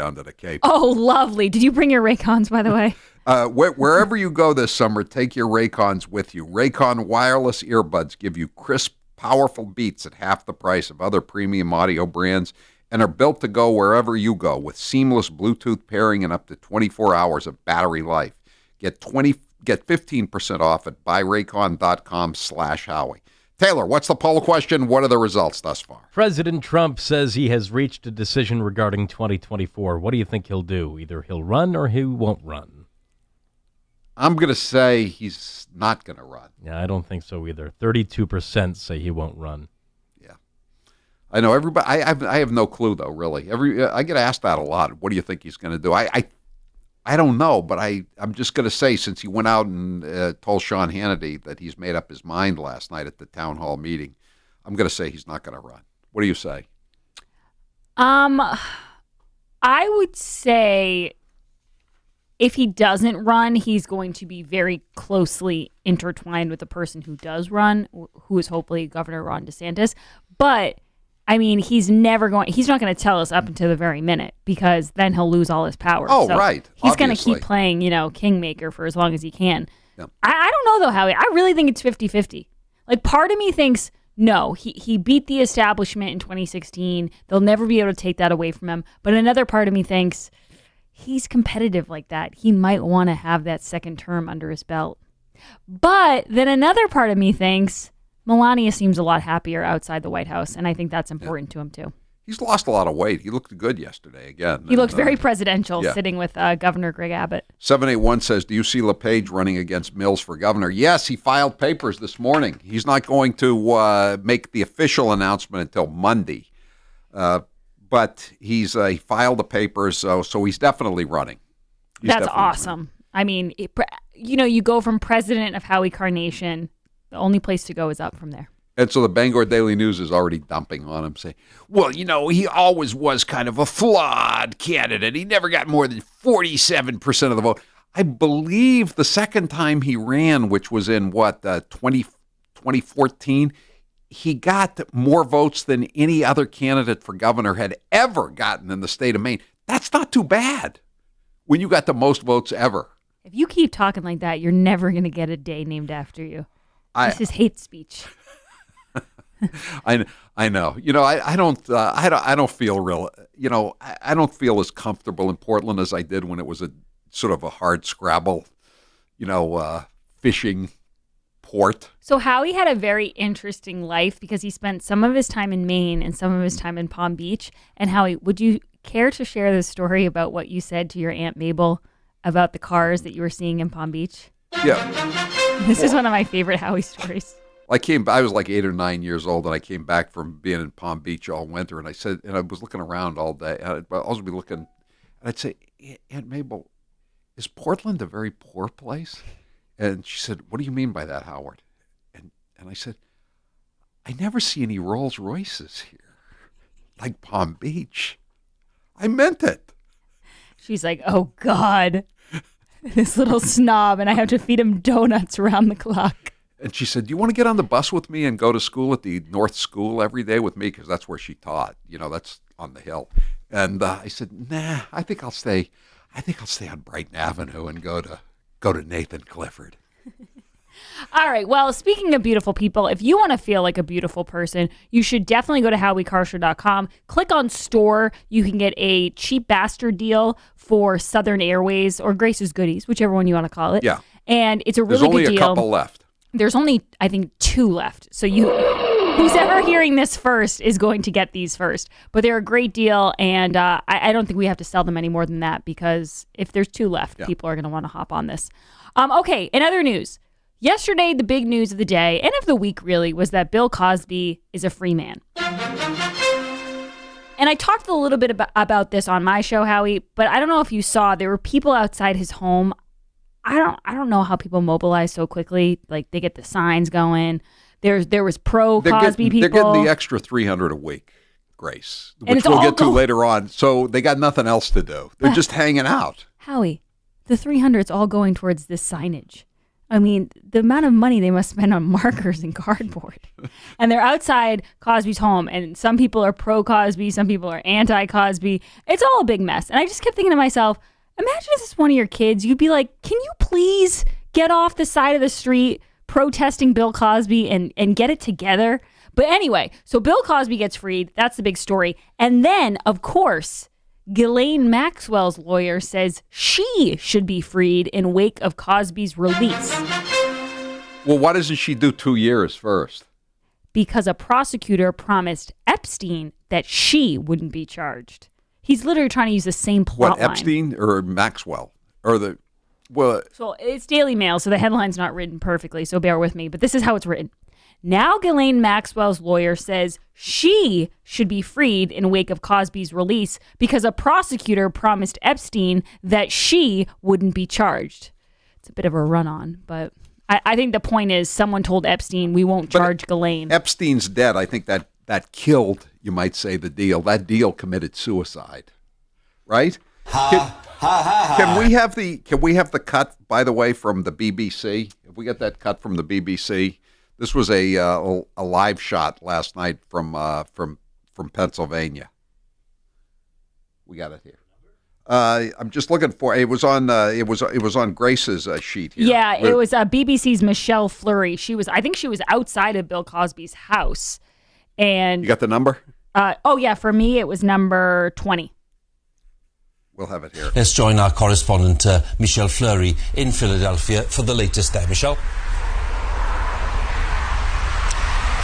down to the Cape. Oh, lovely. Did you bring your Raycons, by the way? Wherever you go this summer, take your Raycons with you. Raycon wireless earbuds give you crisp, powerful beats at half the price of other premium audio brands and are built to go wherever you go with seamless Bluetooth pairing and up to 24 hours of battery life. Get 15% off at buyraycon.com/Howie. Taylor, what's the poll question? What are the results thus far? President Trump says he has reached a decision regarding 2024. What do you think he'll do? Either he'll run or he won't run. I'm going to say he's not going to run. Yeah, I don't think so either. 32% say he won't run. Yeah. I know everybody. I have no clue, though, really. I get asked that a lot. What do you think he's going to do? I don't know, but I'm just going to say, since he went out and told Sean Hannity that he's made up his mind last night at the town hall meeting, I'm going to say he's not going to run. What do you say? I would say if he doesn't run, he's going to be very closely intertwined with the person who does run, who is hopefully Governor Ron DeSantis. But I mean, he's not going to tell us up until the very minute, because then he'll lose all his power. Oh, so right. He's going to keep playing, kingmaker for as long as he can. Yeah. I don't know, though, Howie. I really think it's 50-50. Like, part of me thinks, no, he beat the establishment in 2016. They'll never be able to take that away from him. But another part of me thinks he's competitive like that. He might want to have that second term under his belt. But then another part of me thinks Melania seems a lot happier outside the White House, and I think that's important to him, too. He's lost a lot of weight. He looked good yesterday again. He looked very presidential sitting with Governor Greg Abbott. 781 says, do you see LePage running against Mills for governor? Yes, he filed papers this morning. He's not going to make the official announcement until Monday, but he filed the papers, so he's definitely running. That's awesome. I mean, you go from president of Howie Carr Nation. The only place to go is up from there. And so the Bangor Daily News is already dumping on him, saying, well, he always was kind of a flawed candidate. He never got more than 47% of the vote. I believe the second time he ran, which was in, 2014, he got more votes than any other candidate for governor had ever gotten in the state of Maine. That's not too bad when you got the most votes ever. If you keep talking like that, you're never going to get a day named after you. This is hate speech. I know. I don't feel real. I don't feel as comfortable in Portland as I did when it was a sort of a hard scrabble, fishing port. So Howie had a very interesting life because he spent some of his time in Maine and some of his time in Palm Beach. And Howie, would you care to share the story about what you said to your Aunt Mabel about the cars that you were seeing in Palm Beach? Yeah. This is one of my favorite Howie stories. I was like 8 or 9 years old, and I came back from being in Palm Beach all winter, and I was looking around all day. I'd also be looking, and I'd say, Aunt Mabel, is Portland a very poor place? And she said, what do you mean by that, Howard? And I said, I never see any Rolls Royces here, like Palm Beach. I meant it. She's like, oh, God. This little snob, and I have to feed him donuts around the clock. And she said, do you want to get on the bus with me and go to school at the North School every day with me? Because that's where she taught. That's on the hill. And I said, nah, I think I'll stay on Brighton Avenue and go to Nathan Clifford. All right. Well, speaking of beautiful people, if you want to feel like a beautiful person, you should definitely go to HowieCarrshow.com. Click on store. You can get a cheap bastard deal for Southern Airways or Grace's Goodies, whichever one you want to call it. Yeah. And it's a really good deal. There's only a couple left. There's only, I think, 2 left. So who's ever hearing this first is going to get these first. But they're a great deal, and I don't think we have to sell them any more than that, because if there's 2 left, people are going to want to hop on this. Okay, in other news. Yesterday, the big news of the day, and of the week really, was that Bill Cosby is a free man. And I talked a little bit about this on my show, Howie, but I don't know if you saw, there were people outside his home. I don't know how people mobilize so quickly. Like, they get the signs going. There was pro-Cosby people. They're getting the extra $300 a week, Grace, which we'll get to later on. So they got nothing else to do. They're just hanging out. Howie, the $300's all going towards this signage. I mean, the amount of money they must spend on markers and cardboard. And they're outside Cosby's home, and some people are pro-Cosby, some people are anti-Cosby. It's all a big mess. And I just kept thinking to myself, imagine if this is one of your kids. You'd be like, can you please get off the side of the street protesting Bill Cosby and get it together? But anyway, so Bill Cosby gets freed. That's the big story. And then, of course, Ghislaine Maxwell's lawyer says she should be freed in wake of Cosby's release. Well, why doesn't she do 2 years first? Because a prosecutor promised Epstein that she wouldn't be charged. He's literally trying to use the same plot line. Epstein or Maxwell? Or the, well... So it's Daily Mail, so the headline's not written perfectly, so bear with me. But this is how it's written. Now Ghislaine Maxwell's lawyer says she should be freed in wake of Cosby's release because a prosecutor promised Epstein that she wouldn't be charged. It's a bit of a run-on, but I think the point is someone told Epstein we won't charge Ghislaine. Epstein's dead. I think that killed, you might say, the deal. That deal committed suicide, right? Can we have the cut, by the way, from the BBC? If we get that cut from the BBC. This was a live shot last night from Pennsylvania. We got it here. I'm just looking for it. Was on Grace's sheet here. Yeah, it was BBC's Michelle Fleury. I think she was outside of Bill Cosby's house, and you got the number? Oh yeah, for me it was number 20. We'll have it here. Let's join our correspondent Michelle Fleury in Philadelphia for the latest there. Michelle.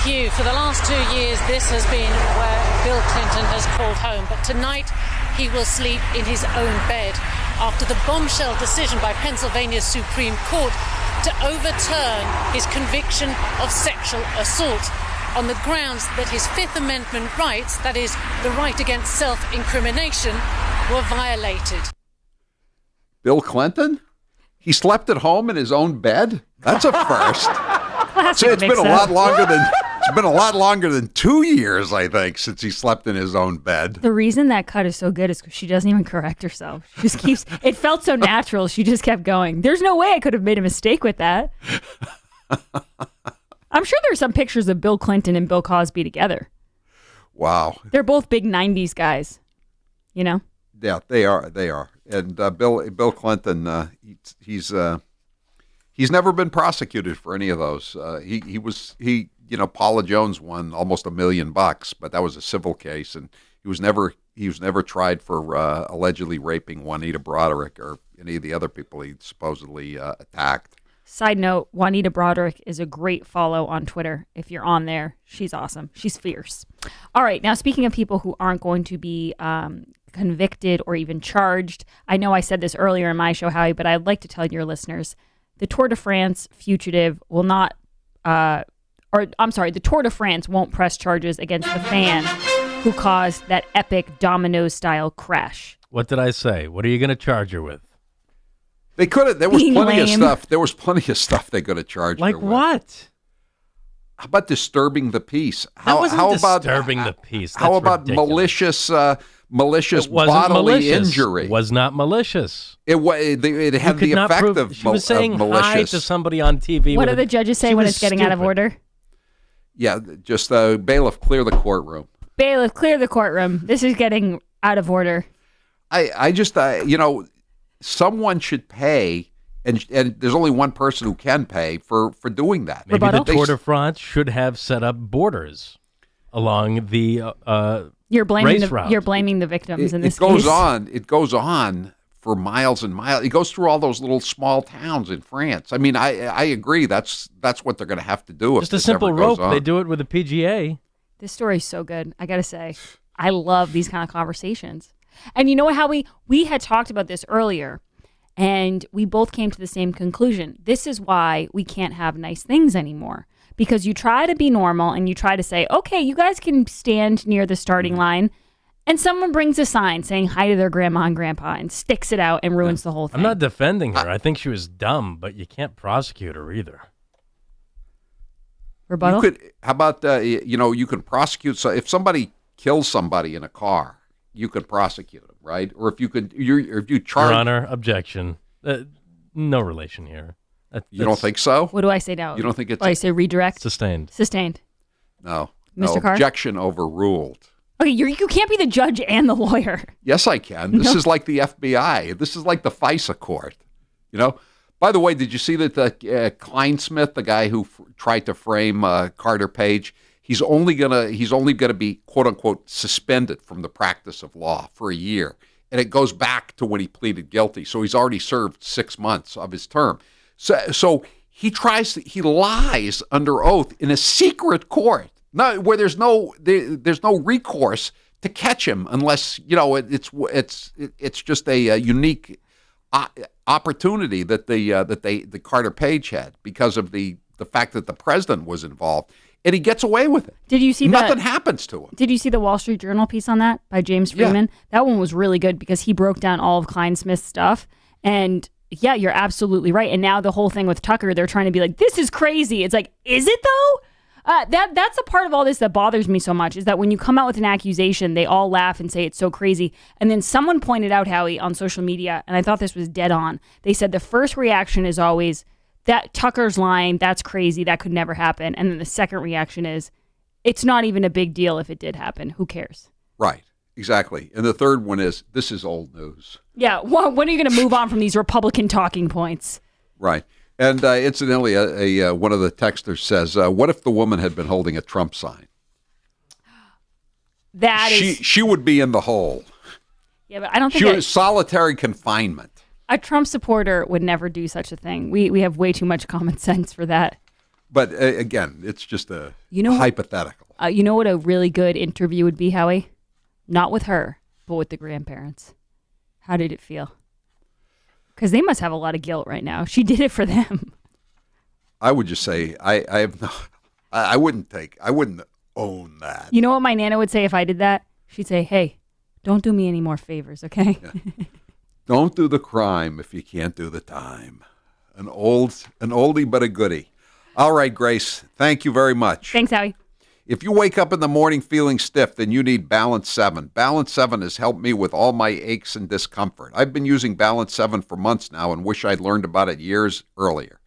Hugh, for the last 2 years, this has been where Bill Clinton has called home. But tonight, he will sleep in his own bed after the bombshell decision by Pennsylvania's Supreme Court to overturn his conviction of sexual assault on the grounds that his Fifth Amendment rights, that is, the right against self-incrimination, were violated. Bill Clinton? He slept at home in his own bed? That's a first. So it's been a lot longer than... It's been a lot longer than 2 years, I think, since he slept in his own bed. The reason that cut is so good is because she doesn't even correct herself. She just keeps, it felt so natural. She just kept going. There's no way I could have made a mistake with that. I'm sure there's some pictures of Bill Clinton and Bill Cosby together. Wow. They're both big 90s guys, you know? Yeah, they are. They are. And Bill Clinton, he's never been prosecuted for any of those. Paula Jones won almost $1 million, but that was a civil case, and he was never tried for allegedly raping Juanita Broderick or any of the other people he supposedly attacked. Side note, Juanita Broderick is a great follow on Twitter. If you're on there, she's awesome. She's fierce. All right, now speaking of people who aren't going to be convicted or even charged, I know I said this earlier in my show, Howie, but I'd like to tell your listeners, the Tour de France fugitive will not... the Tour de France won't press charges against the fan who caused that epic domino-style crash. What did I say? What are you going to charge her with? They could have. There was Being plenty lame. of stuff. There was plenty of stuff they could have charged her Like with. what? How about disturbing the peace? That wasn't disturbing the peace. That's how about ridiculous. malicious It wasn't bodily malicious. injury? It was not malicious. It had the effect of She was saying malicious. hi to somebody on TV. What do the judges say when it's getting out of order? Yeah, just bailiff, clear the courtroom. Bailiff, clear the courtroom. This is getting out of order. I just, someone should pay, and there's only one person who can pay for doing that. Maybe Rebuttal? the Tour de France should have set up borders along the You're blaming race route. You're blaming the victims in this it goes case. on. It goes on for miles and miles. It goes through all those little small towns in France. I mean, I agree. That's what they're going to have to do. Just a if this simple ever goes rope. on. They do it with a PGA. This story's so good. I got to say, I love these kind of conversations. And you know what, Howie? We had talked about this earlier, and we both came to the same conclusion. This is why we can't have nice things anymore. Because you try to be normal and you try to say, okay, you guys can stand near the starting line, and someone brings a sign saying hi to their grandma and grandpa and sticks it out and ruins the whole thing. I'm not defending her. I think she was dumb, but you can't prosecute her either. Rebuttal? How about, you can prosecute. So if somebody kills somebody in a car, you could prosecute them, right? Or if you charge. Your Honor, objection. No relation here. You don't think so? What do I say now? You don't think it's... I say redirect? Sustained. Sustained. No. Mr. No, Carr? objection overruled. Okay, you can't be the judge and the lawyer. Yes, I can. This is like the FBI. This is like the FISA court. You know? By the way, did you see that the Kleinsmith, the guy who tried to frame Carter Page, he's only gonna be, quote unquote, suspended from the practice of law for a year. And it goes back to when he pleaded guilty. So he's already served 6 months of his term. So he lies under oath in a secret court, where there's no recourse to catch him unless, it's just a unique opportunity that the Carter Page had because of the fact that the president was involved. And he gets away with it. Did you see Nothing happens to him. Did you see the Wall Street Journal piece on that by James Freeman? Yeah. That one was really good because he broke down all of Kleinsmith's stuff. And yeah, you're absolutely right. And now the whole thing with Tucker, they're trying to be like, this is crazy. It's like, is it though? That's a part of all this that bothers me so much is that when you come out with an accusation, they all laugh and say it's so crazy. And then someone pointed out, Howie, on social media, and I thought this was dead on. They said the first reaction is always, that Tucker's lying, that's crazy, that could never happen. And then the second reaction is, it's not even a big deal if it did happen. Who cares? Right, exactly. And the third one is, this is old news. Yeah, when are you going to move on from these Republican talking points? Right. And incidentally, one of the texters says, what if the woman had been holding a Trump sign? She would be in the hole. Yeah, but I don't think... She was solitary confinement. A Trump supporter would never do such a thing. We have way too much common sense for that. But again, it's just a hypothetical. You know what a really good interview would be, Howie? Not with her, but with the grandparents. How did it feel? Because they must have a lot of guilt right now. She did it for them. I would just say I wouldn't own that. You know what my Nana would say if I did that? She'd say, "Hey, don't do me any more favors, okay?" Yeah. Don't do the crime if you can't do the time. An oldie but a goodie. All right, Grace. Thank you very much. Thanks, Howie. If you wake up in the morning feeling stiff, then you need Balance 7. Balance 7 has helped me with all my aches and discomfort. I've been using Balance 7 for months now and wish I'd learned about it years earlier.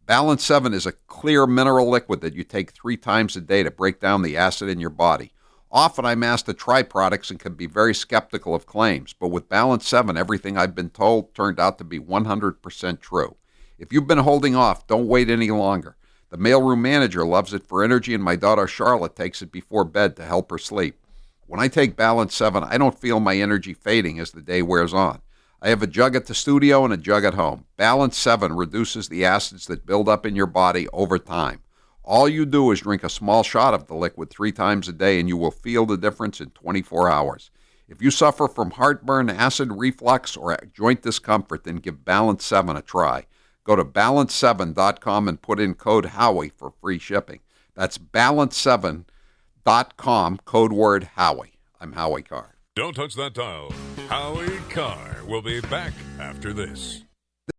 Balance 7 is a clear mineral liquid that you take 3 times a day to break down the acid in your body. Often I'm asked to try products and can be very skeptical of claims, but with Balance 7, everything I've been told turned out to be 100% true. If you've been holding off, don't wait any longer. The mailroom manager loves it for energy, and my daughter Charlotte takes it before bed to help her sleep. When I take Balance 7, I don't feel my energy fading as the day wears on. I have a jug at the studio and a jug at home. Balance 7 reduces the acids that build up in your body over time. All you do is drink a small shot of the liquid 3 times a day, and you will feel the difference in 24 hours. If you suffer from heartburn, acid reflux, or joint discomfort, then give Balance 7 a try. Go to balance7.com and put in code Howie for free shipping. That's balance7.com, code word Howie. I'm Howie Carr. Don't touch that dial. Howie Carr will be back after this.